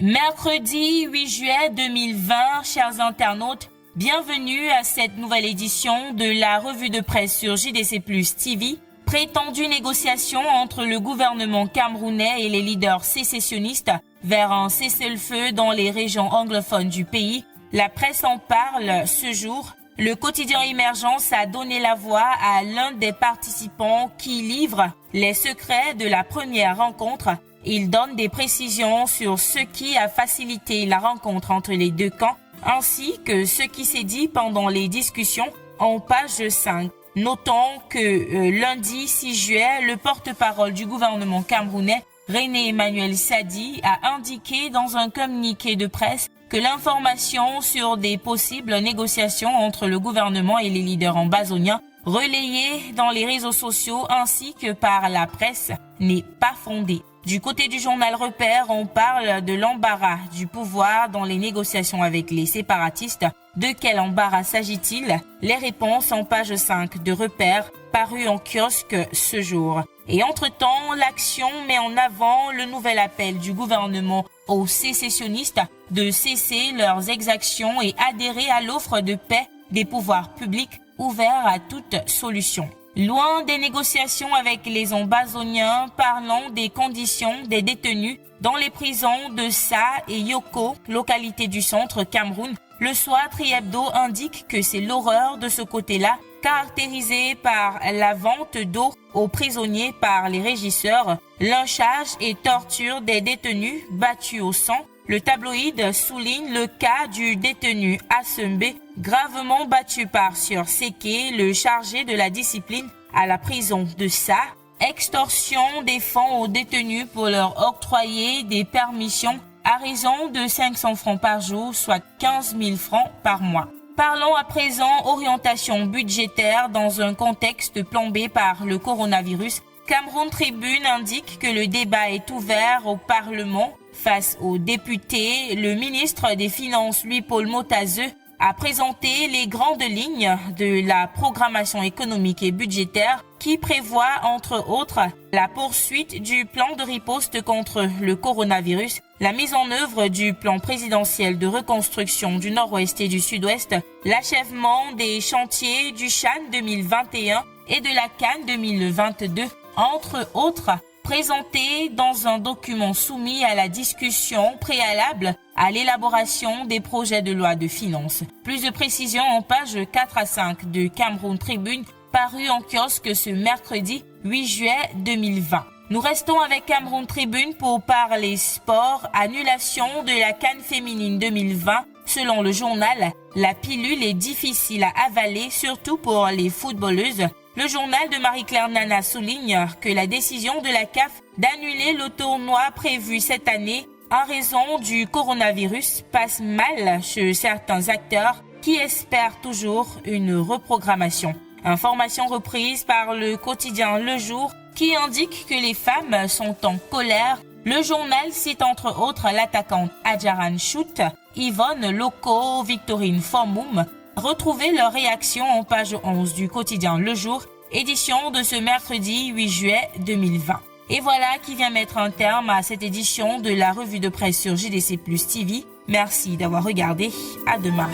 Mercredi 8 juillet 2020, chers internautes, bienvenue à cette nouvelle édition de la revue de presse sur JDC Plus TV. Prétendue négociation entre le gouvernement camerounais et les leaders sécessionnistes vers un cessez-le-feu dans les régions anglophones du pays. La presse en parle ce jour. Le quotidien Émergence a donné la voix à l'un des participants qui livre les secrets de la première rencontre. Il donne des précisions sur ce qui a facilité la rencontre entre les deux camps, ainsi que ce qui s'est dit pendant les discussions en page 5. Notons que lundi 6 juillet, le porte-parole du gouvernement camerounais, René Emmanuel Sadi, a indiqué dans un communiqué de presse que l'information sur des possibles négociations entre le gouvernement et les leaders ambazoniens relayées dans les réseaux sociaux ainsi que par la presse n'est pas fondée. Du côté du journal Repère, on parle de l'embarras du pouvoir dans les négociations avec les séparatistes. De quel embarras s'agit-il? Les réponses en page 5 de Repère, paru en kiosque ce jour. Et entre-temps, l'Action met en avant le nouvel appel du gouvernement aux sécessionnistes de cesser leurs exactions et adhérer à l'offre de paix des pouvoirs publics ouverts à toute solution. Loin des négociations avec les ambazoniens, parlons des conditions des détenus dans les prisons de Sa et Yoko, localité du centre Cameroun. Le soir, Triebdo indique que c'est l'horreur de ce côté-là, caractérisée par la vente d'eau aux prisonniers par les régisseurs, lynchage et torture des détenus battus au sang. Le tabloïd souligne le cas du détenu Asembe, gravement battu par Sieur Seke, le chargé de la discipline à la prison de Sa. Extorsion des fonds aux détenus pour leur octroyer des permissions à raison de 500 francs par jour, soit 15 000 francs par mois. Parlons à présent orientation budgétaire dans un contexte plombé par le coronavirus. Cameroun Tribune indique que le débat est ouvert au Parlement. Face aux députés, le ministre des Finances, Louis-Paul Motazeux, a présenté les grandes lignes de la programmation économique et budgétaire qui prévoit, entre autres, la poursuite du plan de riposte contre le coronavirus, la mise en œuvre du plan présidentiel de reconstruction du Nord-Ouest et du Sud-Ouest, l'achèvement des chantiers du CHAN 2021 et de la CAN 2022, entre autres, présenté dans un document soumis à la discussion préalable à l'élaboration des projets de loi de finances. Plus de précisions en pages 4 à 5 de Cameroun Tribune, paru en kiosque ce mercredi 8 juillet 2020. Nous restons avec Cameroun Tribune pour parler sport. Annulation de la CAN féminine 2020. Selon le journal, la pilule est difficile à avaler, surtout pour les footballeuses. Le journal de Marie-Claire Nana souligne que la décision de la CAF d'annuler le tournoi prévu cette année en raison du coronavirus passe mal chez certains acteurs qui espèrent toujours une reprogrammation. Information reprise par le quotidien Le Jour qui indique que les femmes sont en colère. Le journal cite entre autres l'attaquante Adjaran Chout, Yvonne Loco, Victorine Formoum. Retrouvez leur réaction en page 11 du quotidien Le Jour, édition de ce mercredi 8 juillet 2020. Et voilà qui vient mettre un terme à cette édition de la revue de presse sur JDC Plus TV. Merci d'avoir regardé. À demain.